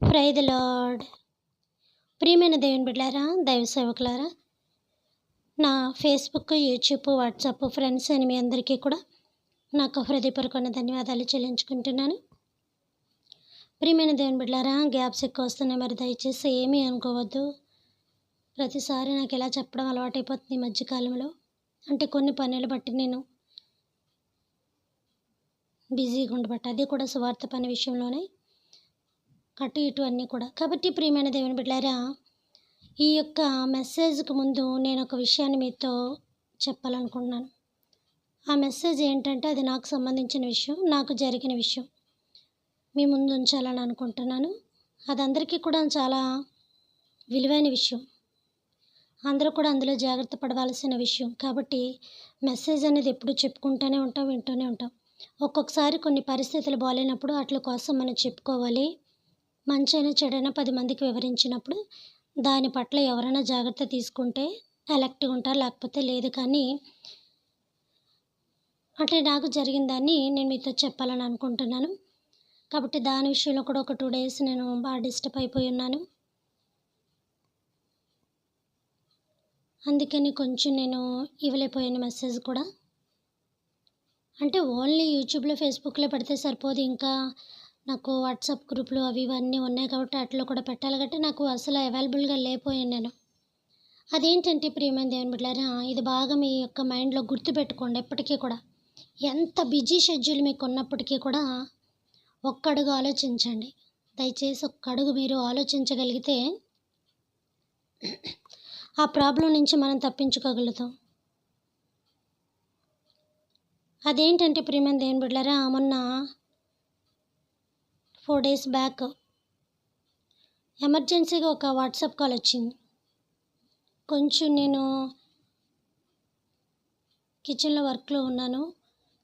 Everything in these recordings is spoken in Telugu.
Praise the lord. ప్రియమైన దేవుని బిడ్డలారా, దైవ సేవకులారా, నా ఫేస్బుక్, యూట్యూబ్, వాట్సాప్ ఫ్రెండ్స్ అని మీ అందరికీ కూడా నాకు హృదయపూర్వకమైన ధన్యవాదాలు చెల్లించుకుంటున్నాను. ప్రియమైన దేవుని బిడ్డలారా, గ్యాప్స్ ఎక్కువ వస్తున్నాయి, మరి దయచేసి ఏమీ అనుకోవద్దు. ప్రతిసారి నాకు ఇలా చెప్పడం అలవాటైపోతుంది ఈ మధ్యకాలంలో. అంటే కొన్ని పనులు బట్టి నేను బిజీగా ఉండబట్టి, అది కూడా సువార్త పని విషయంలోనే అటు ఇటు అన్నీ కూడా. కాబట్టి ప్రియమైన దేవుని బిడ్డలారా, ఈ యొక్క మెసేజ్కి ముందు నేను ఒక విషయాన్ని మీతో చెప్పాలనుకుంటున్నాను. ఆ మెసేజ్ ఏంటంటే అది నాకు సంబంధించిన విషయం, నాకు జరిగిన విషయం మీ ముందు ఉంచాలని అనుకుంటున్నాను. అది అందరికీ కూడా చాలా విలువైన విషయం, అందరూ కూడా అందులో జాగ్రత్త పడవలసిన విషయం. కాబట్టి మెసేజ్ అనేది ఎప్పుడు చెప్పుకుంటూనే ఉంటాం, వింటూనే ఉంటాం. ఒక్కొక్కసారి కొన్ని పరిస్థితులు బాగాలేనప్పుడు వాటి కోసం మనం చెప్పుకోవాలి. మంచైనా చెడైనా 10 మందికి వివరించినప్పుడు దాని పట్ల ఎవరైనా జాగ్రత్త తీసుకుంటే ఎలక్ట్గా ఉంటారు, లేకపోతే లేదు. కానీ అంటే నాకు జరిగిన దాన్ని నేను మీతో చెప్పాలని అనుకుంటున్నాను. కాబట్టి దాని విషయంలో కూడా ఒక 2 days నేను బాగా డిస్టర్బ్ అయిపోయి ఉన్నాను. అందుకని కొంచెం నేను ఇవ్వలేకపోయాను మెసేజ్ కూడా. అంటే ఓన్లీ యూట్యూబ్లో, ఫేస్బుక్లో పెడితే సరిపోదు, ఇంకా నాకు వాట్సాప్ గ్రూప్లు అవి ఇవన్నీ ఉన్నాయి కాబట్టి వాటిలో కూడా పెట్టాలి. కాబట్టి నాకు అసలు అవైలబుల్గా లేకపోయాను నేను. అదేంటంటే ప్రియమైన దేవుని బిడ్డలారా, ఇది బాగా మీ యొక్క మైండ్లో గుర్తుపెట్టుకోండి. ఎప్పటికీ కూడా ఎంత బిజీ షెడ్యూల్ మీకు ఉన్నప్పటికీ కూడా ఒక్కడుగు ఆలోచించండి. దయచేసి ఒక్కడుగు మీరు ఆలోచించగలిగితే ఆ ప్రాబ్లం నుంచి మనం తప్పించుకోగలుగుతాం. అదేంటంటే ప్రియమైన దేవుని బిడ్డలారా, మొన్న 4 days బ్యాక్ ఎమర్జెన్సీగా ఒక వాట్సాప్ కాల్ వచ్చింది. కొంచెం నేను కిచెన్లో వర్క్లో ఉన్నాను.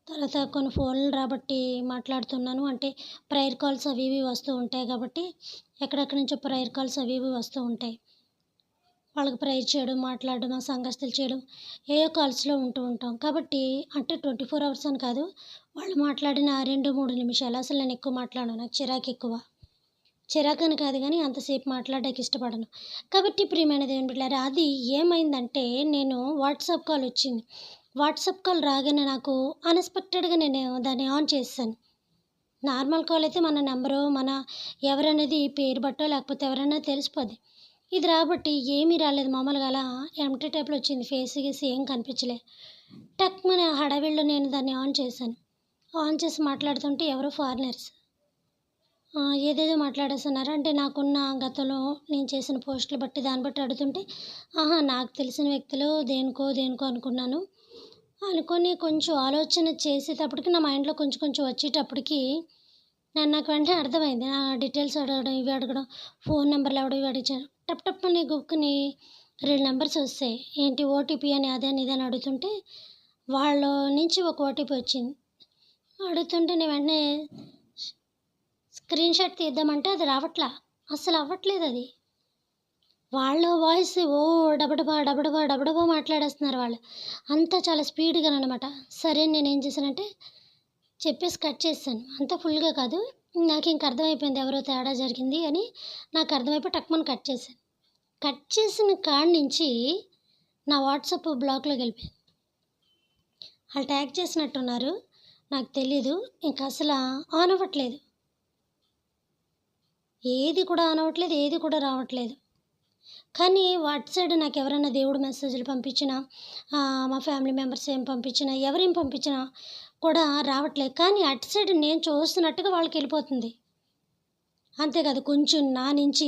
తర్వాత కొన్ని ఫోన్లు రాబట్టి మాట్లాడుతున్నాను. అంటే ప్రేయర్ కాల్స్ అవి ఇవి వస్తూ ఉంటాయి కాబట్టి ఎక్కడెక్కడి నుంచో ప్రేయర్ కాల్స్ అవి ఇవి వస్తూ ఉంటాయి. వాళ్ళకి ప్రేయర్ చేయడం, మాట్లాడడం, ఆ సంగస్తులు చేయడం ఏయో కాల్స్లో ఉంటూ ఉంటాం. కాబట్టి అంటే 24 hours అని కాదు, వాళ్ళు మాట్లాడిన 2-3 నిమిషాలు. అసలు నేను ఎక్కువ మాట్లాడను, నాకు చిరాకు ఎక్కువ. చిరాకని కాదు కానీ అంతసేపు మాట్లాడడానికి ఇష్టపడను. కాబట్టి ప్రియమైన దేవుని బిడ్డలారా, అది ఏమైందంటే నేను వాట్సాప్ కాల్ వచ్చింది. వాట్సాప్ కాల్ రాగానే నాకు అన్ఎక్స్పెక్టెడ్గా నేను దాన్ని ఆన్ చేశాను. నార్మల్ కాల్ అయితే మన నెంబరు, మన ఎవరనేది పేరు బట్టో లేకపోతే ఎవరైనా తెలిసిపోద్ది. ఇది రాబట్టి ఏమీ రాలేదు, మామూలుగా అలా ఎంటీ టైప్లో వచ్చింది. ఫేస్ గీసి ఏం కనిపించలే. టక్మని హడావిడిలో నేను దాన్ని ఆన్ చేశాను. ఆన్ చేసి మాట్లాడుతుంటే ఎవరో ఫారినర్స్ ఏదేదో మాట్లాడేస్తున్నారు. అంటే నాకున్న గతంలో నేను చేసిన పోస్టులు బట్టి దాన్ని బట్టి అడుగుతుంటే నాకు తెలిసిన వ్యక్తులు దేనికో అనుకున్నాను. అనుకొని కొంచెం ఆలోచన చేసేటప్పటికి నా మైండ్లో కొంచెం వచ్చేటప్పటికి నాకు వెంటనే అర్థమైంది. నా డీటెయిల్స్ అడగడం, ఇవి అడగడం, ఫోన్ నెంబర్లు అడగడం, ఇవి అడిగాను. టప్పని గుక్కుని 2 నెంబర్స్ వస్తాయి. ఏంటి ఓటీపీ అని అదని ఇదని అడుగుతుంటే వాళ్ళ నుంచి ఒక ఓటీపీ వచ్చింది. అడుగుతుంటే నేను వెంటనే స్క్రీన్ షాట్ తీద్దామంటే అది రావట్లా, అసలు అవ్వట్లేదు. అది వాళ్ళ వాయిస్ డబడబా మాట్లాడేస్తున్నారు వాళ్ళు. అంతా చాలా స్పీడ్గా అనమాట. సరే నేనేం చేశానంటే చెప్పేసి కట్ చేశాను. అంతా ఫుల్గా కాదు, నాకు ఇంక అర్థమైపోయింది ఎవరో తేడా జరిగింది అని నాకు అర్థమైపోయి టక్మని కట్ చేశాను. కట్ చేసిన కాడి నుంచి నా వాట్సాప్ బ్లాక్లోకి వెళ్ళిపోయింది. వాళ్ళు ట్యాగ్ చేసినట్టున్నారు, నాకు తెలీదు. ఇంకా అసలు ఆన్ అవ్వట్లేదు, ఏది కూడా ఆన్ అవ్వట్లేదు, ఏది కూడా రావట్లేదు. కానీ వాట్ సైడ్ నాకు ఎవరైనా దేవుడు మెసేజ్లు పంపించినా, మా ఫ్యామిలీ మెంబర్స్ ఏం పంపించినా, ఎవరేం పంపించినా కూడా రావట్లేదు. కానీ అటు సైడ్ నేను చూస్తున్నట్టుగా వాళ్ళకి వెళ్ళిపోతుంది. అంతేకాదు, కొంచెం నా నుంచి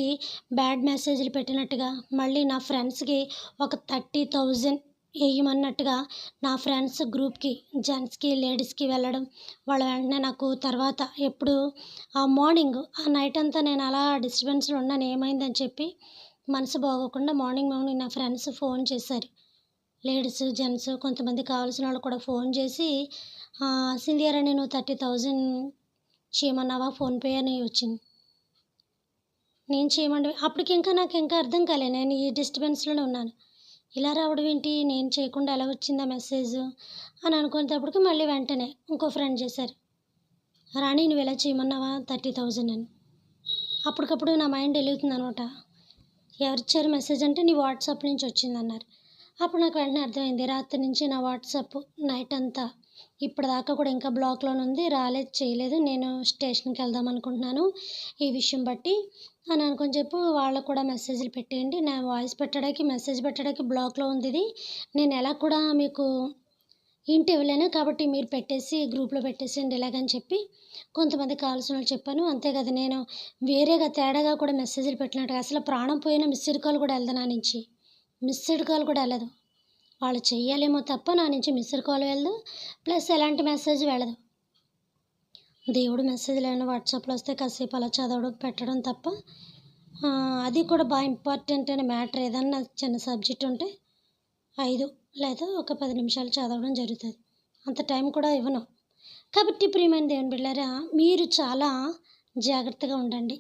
బ్యాడ్ మెసేజ్లు పెట్టినట్టుగా, మళ్ళీ నా ఫ్రెండ్స్కి ఒక 30,000 వేయమన్నట్టుగా నా ఫ్రెండ్స్ గ్రూప్కి జెంట్స్కి లేడీస్కి వెళ్ళడం. వాళ్ళ వెంటనే నాకు తర్వాత ఎప్పుడు ఆ మార్నింగ్ ఆ నైట్ అంతా నేను అలా డిస్టర్బెన్స్లో ఉన్నాను. ఏమైందని చెప్పి మనసు బాగోకుండా మార్నింగ్ నా ఫ్రెండ్స్ ఫోన్ చేశారు. లేడీస్, జెంట్స్, కొంతమంది కావాల్సిన వాళ్ళు కూడా ఫోన్ చేసి సింధియా రాణి నువ్వు 30,000 చేయమన్నావా ఫోన్పే అని వచ్చింది. నేను చేయమండి అప్పటికి నాకు ఇంకా అర్థం కాలే, నేను ఈ డిస్టర్బెన్స్లోనే ఉన్నాను. ఇలా రావడం ఏంటి, నేను చేయకుండా ఎలా వచ్చిందా మెసేజ్ అని అనుకునేటప్పటికి మళ్ళీ వెంటనే ఇంకో ఫ్రెండ్ చేశారు, రాణి నువ్వు ఎలా చేయమన్నావా 30,000 అని. అప్పటికప్పుడు నా మైండ్ వెలుగుతుందనమాట. ఎవరిచ్చారు మెసేజ్ అంటే నీ వాట్సాప్ నుంచి వచ్చిందన్నారు. అప్పుడు నాకు వెంటనే అర్థమైంది. రాత్రి నుంచి నా వాట్సాప్ నైట్ అంతా ఇప్పటిదాకా కూడా ఇంకా బ్లాక్‌లోనే ఉంది. రాలేదు, చేయలేదు. నేను స్టేషన్‌కి వెళ్దాం అనుకుంటున్నాను ఈ విషయం బట్టి అని అనుకొని చెప్పి వాళ్ళకు కూడా మెసేజ్‌లు పెట్టేయండి. నా వాయిస్ పెట్టడానికి, మెసేజ్ పెట్టడానికి బ్లాక్‌లో ఉంది ఇది. నేను ఎలా కూడా మీకు హింట్ ఇవ్వలేను కాబట్టి మీరు పెట్టేసి గ్రూప్‌లో పెట్టేసేయండి ఇలాగని చెప్పి కొంతమందికి కావాల్సిన వాళ్ళకి చెప్పాను. అంతే కదా, నేను వేరేగా తేడాగా కూడా మెసేజ్‌లు పెట్టినట్టుగా అసలు ప్రాణం పోయిన మిస్డ్ కాల్ కూడా వెళ్ళదు నా నుంచి. మిస్డ్ కాల్ కూడా వెళ్ళదు. వాళ్ళు చెయ్యాలేమో తప్ప నా నుంచి మిస్డ్ కాల్ వెళ్ళదు. ప్లస్ ఎలాంటి మెసేజ్ వెళ్ళదు. దేవుడు మెసేజ్‌లు ఏమైనా వాట్సాప్‌లో వస్తే కాసేపు అలా చదవడం, పెట్టడం తప్ప అది కూడా బాగా ఇంపార్టెంట్ అయిన మ్యాటర్ ఏదన్నా చిన్న సబ్జెక్ట్ ఉంటే 5 లేదా ఒక 10 నిమిషాలు చదవడం జరుగుతుంది. అంత టైం కూడా ఇవ్వను. కాబట్టి ప్రియమైన దేవుని బిడ్డలారా, మీరు చాలా జాగ్రత్తగా ఉండండి.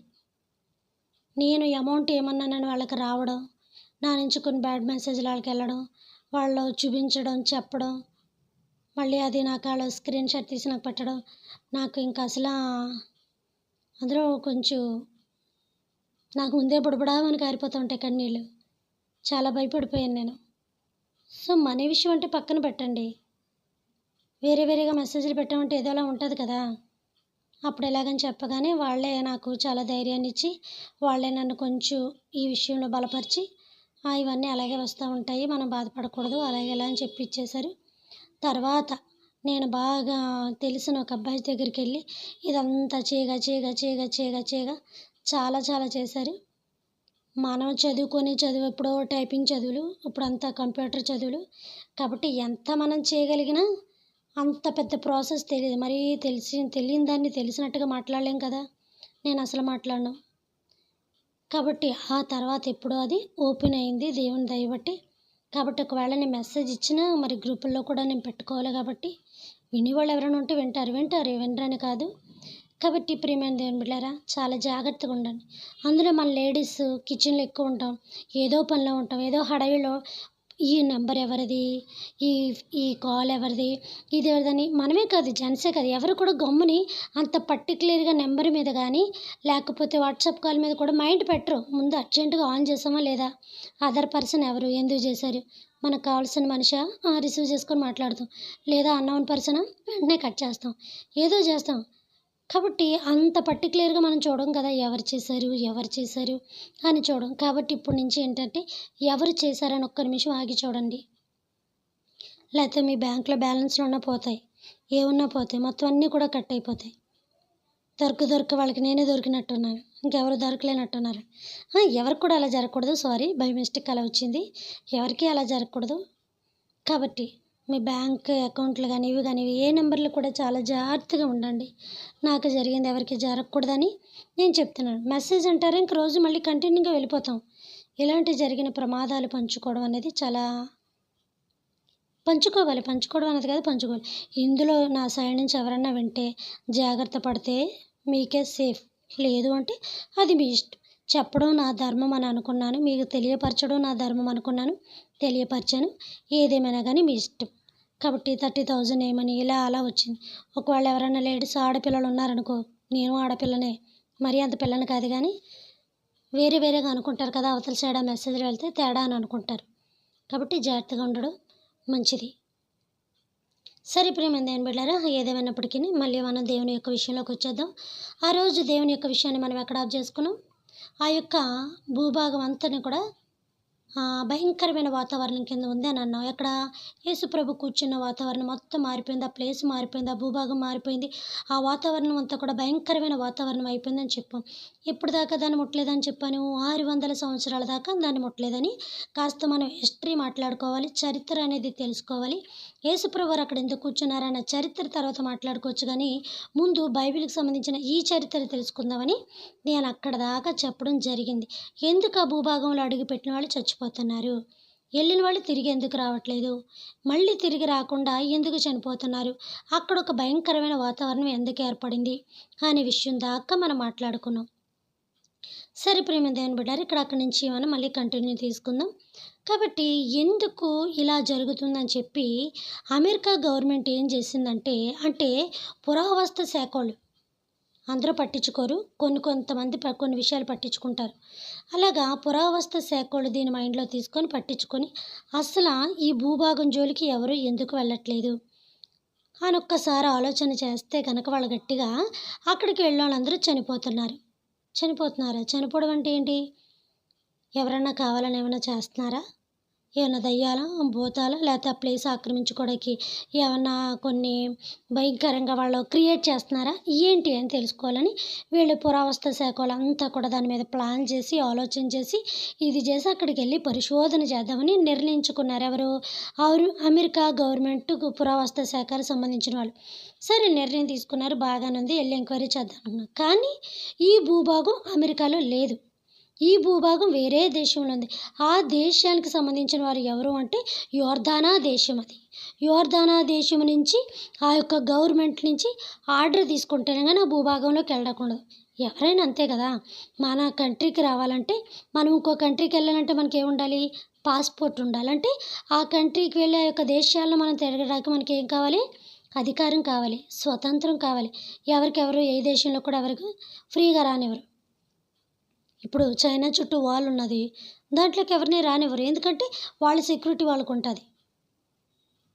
నేను అమౌంట్ ఏమన్నానని వాళ్ళకి రావడం, నా నుంచి కొన్ని బ్యాడ్ మెసేజ్‌లు వాళ్ళకి వెళ్ళడం, వాళ్ళు చూపించడం, చెప్పడం, మళ్ళీ అది నాకు వాళ్ళు స్క్రీన్ షాట్ తీసి నాకు పెట్టడం, నాకు ఇంకా అసలు అందులో కొంచెం నాకు ముందే బుడబుడామని కారిపోతూ ఉంటాయి కన్నీళ్ళు. చాలా భయపడిపోయాను నేను. సో మనీ విషయం అంటే పక్కన పెట్టండి. వేరేగా మెసేజ్‌లు పెట్టామంటే ఏదోలా ఉంటుంది కదా! అప్పుడు ఎలాగని చెప్పగానే వాళ్ళే నాకు చాలా ధైర్యాన్ని ఇచ్చి, వాళ్ళే నన్ను కొంచెం ఈ విషయంలో బలపరిచి, ఇవన్నీ అలాగే వస్తూ ఉంటాయి, మనం బాధపడకూడదు అలాగే ఇలా అని చెప్పి ఇచ్చేశారు. తర్వాత నేను బాగా తెలిసిన ఒక అబ్బాయి దగ్గరికి వెళ్ళి ఇదంతా చేయగా చాలా చేశారు. మనం చదువుకొని చదువు ఎప్పుడో టైపింగ్ చదువులు, ఇప్పుడంతా కంప్యూటర్ చదువులు. కాబట్టి ఎంత మనం చేయగలిగినా అంత పెద్ద ప్రాసెస్ తెలీదు. మరీ తెలియని దాన్ని తెలిసినట్టుగా మాట్లాడలేం కదా! నేను అసలు మాట్లాడను. కాబట్టి ఆ తర్వాత ఎప్పుడో అది ఓపెన్ అయింది దేవుని దయ బట్టి. కాబట్టి ఒకవేళ నేను మెసేజ్ ఇచ్చినా మరి గ్రూపుల్లో కూడా నేను పెట్టుకోవాలి కాబట్టి వినేవాళ్ళు ఎవరైనా ఉంటే వింటారు, వినరని కాదు. కాబట్టి ప్రియమైన దేవుని బిడ్డలారా, చాలా జాగ్రత్తగా ఉండండి. అందులో మన లేడీస్ కిచెన్లో ఎక్కువ ఉంటాం, ఏదో పనిలో ఉంటాం, ఏదో హడావిడిలో ఈ నెంబర్ ఎవరిది, ఈ కాల్ ఎవరిది, ఇది ఎవరిదని మనమే కాదు జెంట్సే కాదు ఎవరు కూడా గమ్ముని అంత పర్టిక్యులర్గా నెంబర్ మీద కానీ లేకపోతే వాట్సాప్ కాల్ మీద కూడా మైండ్ పెట్టరు. ముందు అర్జెంటుగా ఆన్ చేసామా లేదా, అదర్ పర్సన్ ఎవరు, ఎందుకు చేశారు, మనకు కావాల్సిన మనిషా, రిసీవ్ చేసుకొని మాట్లాడతాం, లేదా అన్నోన్ పర్సనా వెంటనే కట్ చేస్తాం, ఏదో చేస్తాం. కాబట్టి అంత పర్టిక్యులర్గా మనం చూడం కదా, ఎవరు చేశారు అని చూడం. కాబట్టి ఇప్పటి నుంచి ఏంటంటే ఎవరు చేశారని ఒక్క నిమిషం ఆగి చూడండి. లేకపోతే మీ బ్యాంక్లో బ్యాలెన్స్లు ఉన్నా పోతాయి, ఏమున్నా పోతాయి, మొత్తం అన్నీ కూడా కట్ అయిపోతాయి. దొరక వాళ్ళకి నేనే దొరికినట్టున్నాను, ఇంకెవరు దొరకలేనట్టున్నారు. ఎవరికి కూడా అలా జరగకూడదు. సారీ, బై మిస్టేక్ అలా వచ్చింది. ఎవరికి అలా జరగకూడదు. కాబట్టి మీ బ్యాంక్ అకౌంట్లు కానీ ఇవి కానీ ఏ నెంబర్లు కూడా చాలా జాగ్రత్తగా ఉండండి. నాకు జరిగింది ఎవరికి జరగకూడదని నేను చెప్తున్నాను. మెసేజ్ అంటారా ఇంక రోజు మళ్ళీ కంటిన్యూగా వెళ్ళిపోతాం. ఇలాంటి జరిగిన ప్రమాదాలు పంచుకోవడం అనేది చాలా పంచుకోవడం అనేది కాదు, పంచుకోవాలి. ఇందులో నా సైడ్ నుంచి ఎవరన్నా వింటే జాగ్రత్త పడితే మీకే సేఫ్, లేదు అంటే అది మీ ఇష్టం. చెప్పడం నా ధర్మం అని అనుకున్నాను, మీకు తెలియపరచడం నా ధర్మం అనుకున్నాను, తెలియపరిచాను. ఏదేమైనా కానీ మీ ఇష్టం. కాబట్టి 30,000 ఏమని ఇలా అలా వచ్చింది. ఒకవేళ ఎవరైనా లేడీస్ ఆడపిల్లలు ఉన్నారనుకో, నేను ఆడపిల్లనే, మరీ అంత పిల్లని కాదు కానీ వేరేగా అనుకుంటారు కదా, అవతల సైడ్ ఆ మెసేజ్లు వెళ్తే తేడా అని అనుకుంటారు. కాబట్టి జాగ్రత్తగా ఉండడం మంచిది. సరే ప్రియమైన దేవుని బిడ్డలారా, ఏదేమైనప్పటికీ మళ్ళీ మనం దేవుని యొక్క విషయంలోకి వచ్చేద్దాం. ఆ రోజు దేవుని యొక్క విషయాన్ని మనం ఎక్కడ ఆఫ్ చేసుకున్నాం, ఆ యొక్క భూభాగం అంతని కూడా భయంకరమైన వాతావరణం కింద ఉంది అని అన్నాం. ఎక్కడ యేసుప్రభు కూర్చున్న వాతావరణం మొత్తం మారిపోయింది, ఆ ప్లేస్ మారిపోయింది, ఆ భూభాగం మారిపోయింది, ఆ వాతావరణం అంతా కూడా భయంకరమైన వాతావరణం అయిపోయిందని చెప్పాం. ఇప్పుడు దాకా దాన్ని ముట్టలేదని చెప్పాను, 600 సంవత్సరాల దాకా దాన్ని ముట్టలేదని. కాస్త మనం హిస్టరీ మాట్లాడుకోవాలి, చరిత్ర అనేది తెలుసుకోవాలి. యేసుప్రభు వారు అక్కడ ఎందుకు కూర్చున్నారన్న చరిత్ర తర్వాత మాట్లాడుకోవచ్చు, కానీ ముందు బైబిల్కి సంబంధించిన ఈ చరిత్ర తెలుసుకుందామని నేను అక్కడ దాకా చెప్పడం జరిగింది. ఎందుకు ఆ భూభాగంలో అడుగుపెట్టిన వాళ్ళు చచ్చిపోతున్నారు, వెళ్ళిన వాళ్ళు తిరిగి ఎందుకు రావట్లేదు, మళ్ళీ తిరిగి రాకుండా ఎందుకు చనిపోతున్నారు, అక్కడ ఒక భయంకరమైన వాతావరణం ఎందుకు ఏర్పడింది అనే విషయం దాకా మనం మాట్లాడుకున్నాం. సరే ప్రియమైన దేవుని బిడ్డారు, అక్కడి నుంచి మనం మళ్ళీ కంటిన్యూ తీసుకుందాం. కాబట్టి ఎందుకు ఇలా జరుగుతుందని చెప్పి అమెరికా గవర్నమెంట్ ఏం చేసిందంటే, అంటే పురావస్తు శాఖ వాళ్ళు అందరూ పట్టించుకోరు. కొంతమంది కొన్ని విషయాలు పట్టించుకుంటారు. అలాగా పురావస్తు శాఖోళ్ళు దీన్ని మైండ్‌లో తీసుకొని పట్టించుకొని ఈ భూభాగం జోలికి ఎవరు ఎందుకు వెళ్ళట్లేదు అని ఒక్కసారి ఆలోచన చేస్తే గనక వాళ్ళు గట్టిగా అక్కడికి వెళ్ళినోళ్ళందరూ చనిపోతున్నారు. చనిపోతున్నారా? చనిపోవడం అంటే ఏంటి? ఎవరన్నా కావాలని ఏమన్నా చేస్తున్నారా? ఏమన్నా దయ్యాలా? భూతాలా? లేకపోతే ఆ ప్లేస్ ఆక్రమించుకోవడానికి ఏమన్నా కొన్ని భయంకరంగా వాళ్ళు క్రియేట్ చేస్తున్నారా? ఏంటి అని తెలుసుకోవాలని వీళ్ళు పురావస్తు శాఖ వాళ్ళంతా కూడా దాని మీద ప్లాన్ చేసి, ఆలోచన చేసి, ఇది చేసి అక్కడికెళ్ళి పరిశోధన చేద్దామని నిర్ణయించుకున్నారు. ఎవరు? అమెరికా గవర్నమెంట్ పురావస్తు శాఖకి సంబంధించిన వాళ్ళు. సరే నిర్ణయం తీసుకున్నారు. బాగానే ఉంది. ఎళ్లి ఎంక్వైరీ చేద్దాం అనుకున్నారు. కానీ ఈ భూభాగం అమెరికాలో లేదు. ఈ భూభాగం వేరే దేశంలో ఉంది. ఆ దేశానికి సంబంధించిన వారు ఎవరు అంటే యోర్దానా దేశం అది. యోర్దానా దేశం నుంచి ఆ యొక్క గవర్నమెంట్ నుంచి ఆర్డర్ తీసుకుంటేనే కానీ ఆ భూభాగంలోకి వెళ్ళకూడదు. ఎవరైనా అంతే కదా! మన కంట్రీకి రావాలంటే మనం ఇంకో కంట్రీకి వెళ్ళాలంటే మనకేముండాలి? పాస్‌పోర్ట్ ఉండాలి. అంటే ఆ కంట్రీకి వెళ్ళే ఆ యొక్క దేశాల్లో మనం తిరగడానికి మనకేం కావాలి? అధికారం కావాలి. స్వతంత్రం కావాలి. ఎవరికెవరు ఏ దేశంలో కూడా ఎవరికి ఫ్రీగా రానివ్వరు. ఇప్పుడు చైనా చుట్టూ వాల్ ఉన్నది. దాంట్లోకి ఎవరిని రానివ్వరు. ఎందుకంటే వాళ్ళ సెక్యూరిటీ వాళ్ళకుంటది.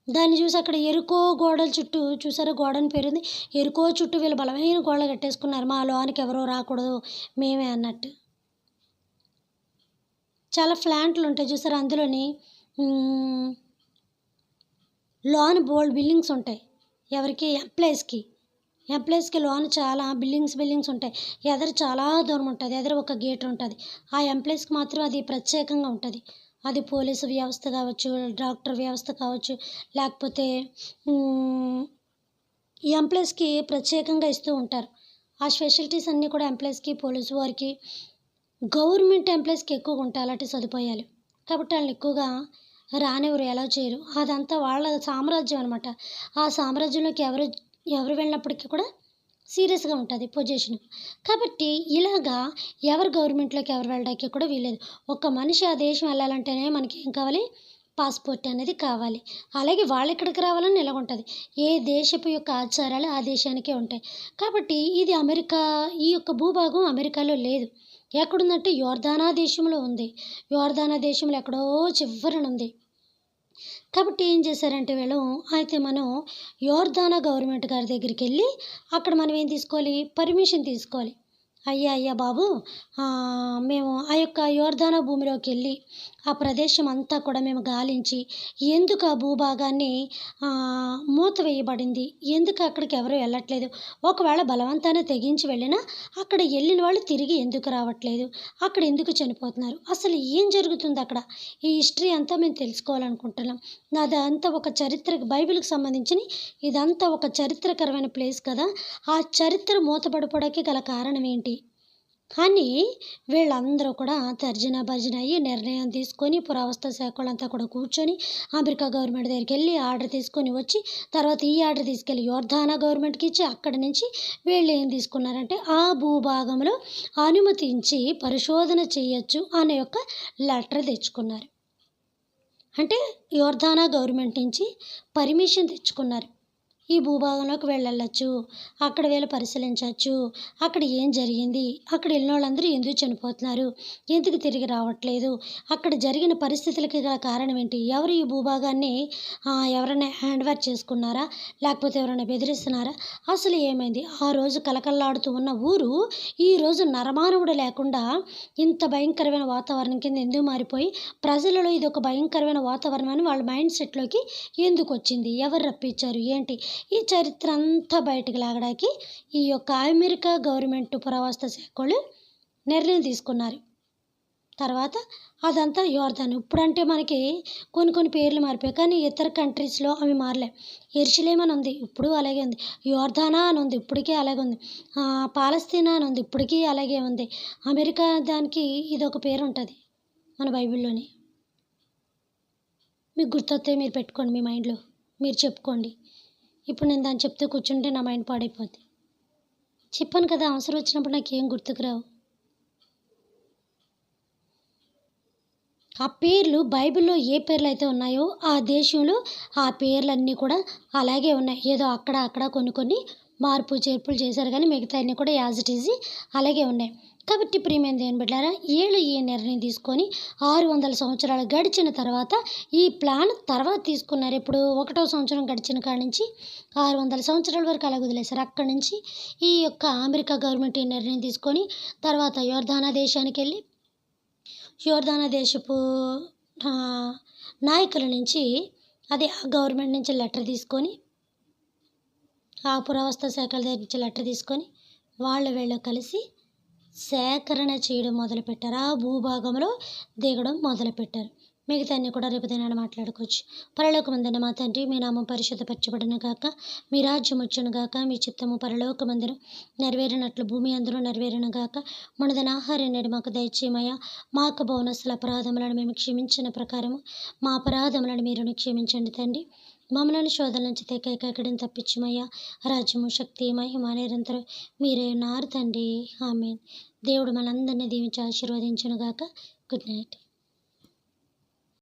దాన్ని చూసి అక్కడ ఎరుకో గోడల చుట్టూ చూసారా గోడని పేరుంది. ఎరుకో చుట్టూ వీళ్ళు బలమైన గోడలు కట్టేసుకున్నారు. మా లోనికి ఎవరో రాకూడదు మేమే అన్నట్టు. చాలా ఫ్లాట్లు ఉంటాయి చూసారా అందులోని లోన బోలెడు బిల్డింగ్స్ ఉంటాయి. ఎవరికి? ఎంప్లాయీస్‌కి లోన చాలా బిల్డింగ్స్ ఉంటాయి. ఎదర చాలా దూరం ఉంటది. ఎదర ఒక గేట్ ఉంటది. ఆ ఎంప్లాయీస్‌కి మాత్రం అది ప్రత్యేకంగా ఉంటది. అది పోలీసు వ్యవస్థ కావచ్చు, డాక్టర్ వ్యవస్థ కావచ్చు, లేకపోతే ఈ ఎంప్లాయీస్‌కి ప్రత్యేకంగా ఇస్తూ ఉంటారు. ఆ స్పెషాలిటీస్ అన్నీ కూడా ఎంప్లాయీస్‌కి, పోలీసు వారికి, గవర్నమెంట్ ఎంప్లాయీస్‌కి ఎక్కువగా ఉంటాయి అలాంటి సదుపాయాలు. కాబట్టి ఆళ్ళని ఎక్కువగా రానివ్వరు. అలౌ చేయరు. అదంతా వాళ్ళ సామ్రాజ్యం అనమాట. ఆ సామ్రాజ్యంలోకి ఎవరు వెళ్ళినప్పటికీ కూడా సీరియస్‌గా ఉంటది పొజిషన్. కాబట్టి ఇలాగా ఎవరు గవర్నమెంట్‌లోకి ఎవరు వెళ్ళడానికి కూడా వీల్లేదు. ఒక మనిషి ఆ దేశం వెళ్ళాలంటేనే మనకేం కావాలి? పాస్‌పోర్ట్ అనేది కావాలి. అలాగే వాళ్ళెక్కడికి రావాలన్నా ఇలాగుంటది. ఏ దేశపు యొక్క ఆచారాలు ఆ దేశానికే ఉంటాయి. కాబట్టి ఇది ఈ యొక్క భూభాగం అమెరికాలో లేదు. ఎక్కడుందంటే యోర్దానా దేశంలో ఉంది. యోర్దానా దేశంలో ఎక్కడో చివ్వరనుంది. కాబట్టి ఏం చేశారంటే వీళ్ళు అయితే మనం యోర్దానా గవర్నమెంట్ గారి దగ్గరికెళ్ళి అక్కడ మనం ఏం తీసుకోవాలి? పర్మిషన్ తీసుకోవాలి. అయ్యా బాబు మేము ఆ యొక్క యోర్దానా భూమిలోకెళ్ళి ఆ ప్రదేశం అంతా కూడా మేము గాలించి ఎందుకు ఆ భూభాగాన్ని మూతవేయబడింది? ఎందుకు అక్కడికి ఎవరు వెళ్ళట్లేదు? ఒకవేళ బలవంతాన తెగించి వెళ్ళినా అక్కడ వెళ్ళిన వాళ్ళు తిరిగి ఎందుకు రావట్లేదు? అక్కడ ఎందుకు చనిపోతున్నారు? అసలు ఏం జరుగుతుంది అక్కడ? ఈ హిస్టరీ అంతా మేము తెలుసుకోవాలనుకుంటున్నాం. అదంతా ఒక బైబిల్‌కి సంబంధించిన ఇదంతా ఒక చరిత్రకరమైన ప్లేస్ కదా! ఆ చరిత్ర మూతపడిపోవడానికి గల కారణం ఏంటి? అని వీళ్ళందరూ కూడా తర్జన భర్జన అయ్యి నిర్ణయం తీసుకొని పురావస్తు శాఖోళ్ళంతా కూడా కూర్చొని అమెరికా గవర్నమెంట్ దగ్గరికెళ్ళి ఆర్డర్ తీసుకొని వచ్చి తర్వాత ఈ ఆర్డర్ తీసుకెళ్ళి యోర్దానా గవర్నమెంట్‌కి ఇచ్చి అక్కడి నుంచి వీళ్ళు ఏం తీసుకున్నారంటే ఆ భూభాగంలో అనుమతించి పరిశోధన చేయొచ్చు అనే ఒక లెటర్ తెచ్చుకున్నారు. అంటే యోర్దానా గవర్నమెంట్ నుంచి పర్మిషన్ తెచ్చుకున్నారు. ఈ భూభాగంలోకి వెళ్ళొచ్చు. అక్కడ వీళ్ళు పరిశీలించొచ్చు. అక్కడ ఏం జరిగింది? అక్కడ వెళ్ళినోళ్ళందరూ ఎందుకు చనిపోతున్నారు? ఎందుకు తిరిగి రావట్లేదు? అక్కడ జరిగిన పరిస్థితులకి గల కారణం ఏంటి? ఎవరు ఈ భూభాగాన్ని ఎవరైనా హ్యాండ్ ఓవర్ చేసుకున్నారా? లేకపోతే ఎవరైనా బెదిరిస్తున్నారా? అసలు ఏమైంది? ఆ రోజు కలకల్లాడుతూ ఉన్న ఊరు ఈరోజు నరమానవుడు లేకుండా ఇంత భయంకరమైన వాతావరణం కింద ఎందుకు మారిపోయి ప్రజలలో ఇది ఒక భయంకరమైన వాతావరణం అని వాళ్ళ మైండ్ సెట్‌లోకి ఎందుకు వచ్చింది? ఎవరు రప్పించారు? ఏంటి? ఈ చరిత్ర అంతా బయటకు లాగడానికి ఈ యొక్క అమెరికా గవర్నమెంట్ పురావస్తు శాఖోళ్ళు నిర్ణయం తీసుకున్నారు. తర్వాత అదంతా యోర్దాను. ఇప్పుడంటే మనకి కొన్ని పేర్లు మారిపోయాయి. కానీ ఇతర కంట్రీస్‌లో అవి మారలే. యెరూషలేం అని ఉంది. ఇప్పుడు అలాగే ఉంది. యోర్దానా అని ఉంది. ఇప్పటికీ అలాగే ఉంది. పాలస్తీనా అని ఉంది. ఇప్పటికీ అలాగే ఉంది. అమెరికా దానికి ఇదొక పేరు ఉంటది మన బైబిల్‌లోని. మీకు గుర్తొస్తే మీరు పెట్టుకోండి మీ మైండ్‌లో. మీరు చెప్పుకోండి. ఇప్పుడు నేను దాన్ని చెప్తూ కూర్చుంటే నా మైండ్ పాడైపోద్ది. చెప్పాను కదా! అవసరం వచ్చినప్పుడు నాకేం గుర్తుకు రావు. ఆ పేర్లు బైబిల్‌లో ఏ పేర్లయితే ఉన్నాయో ఆ దేశంలో ఆ పేర్లన్నీ కూడా అలాగే ఉన్నాయి. ఏదో అక్కడ కొన్ని మార్పు చేర్పులు చేశారు కానీ మిగతా అన్నీ కూడా యాజ్ ఇట్ ఈజ్ అలాగే ఉన్నాయి. కాబట్టి ప్రియమైన దేవుని బిడ్డలారా, వీళ్ళు ఈ నిర్ణయం తీసుకొని 600 సంవత్సరాలు గడిచిన తర్వాత ఈ ప్లాన్ తర్వాత తీసుకున్నారు. ఇప్పుడు 1వ సంవత్సరం గడిచిన కాడ నుంచి 600 సంవత్సరాల వరకు అలాగ వదిలేశారు. అక్కడి నుంచి ఈ యొక్క అమెరికా గవర్నమెంట్ ఈ నిర్ణయం తీసుకొని తర్వాత యోర్దానా దేశానికి వెళ్ళి యోర్దానా దేశపు నాయకుల నుంచి అదే ఆ గవర్నమెంట్ నుంచి లెటర్ తీసుకొని ఆ పురావస్తు శాఖల దగ్గర నుంచి లెటర్ తీసుకొని వీళ్ళు కలిసి సేకరణ చేయడం మొదలుపెట్టారు. ఆ భూభాగంలో దిగడం మొదలుపెట్టారు. మిగతా అన్నీ కూడా రేపు దినాన్ని మాట్లాడుకోవచ్చు. పరలోకమందున్న మా తండ్రి, మీ నామం పరిశుద్ధపరచబడును గాక, మీ రాజ్యం వచ్చును గాక, మీ చిత్తము పరలోకమందును నెరవేరినట్లు భూమి అందులో నెరవేరును గాక. మనదైన ఆహారం నేడు మాకు దయచేయమయ్యా. మాకు బోనస్సుల అపరాధములను మేము క్షమించిన ప్రకారము మా అపరాధములను మీరు క్షమించండి తండ్రి. మమ్మల్ని శోధన నుంచి తెక్కడిని తప్పించమయ్యా. రాజ్యము, శక్తి, మహిమ నిరంతరం మీరే ఉన్నారు తండ్రి. ఆమేన్. దేవుడు మనందరినీ దీవించి ఆశీర్వదించును గాక. Good night.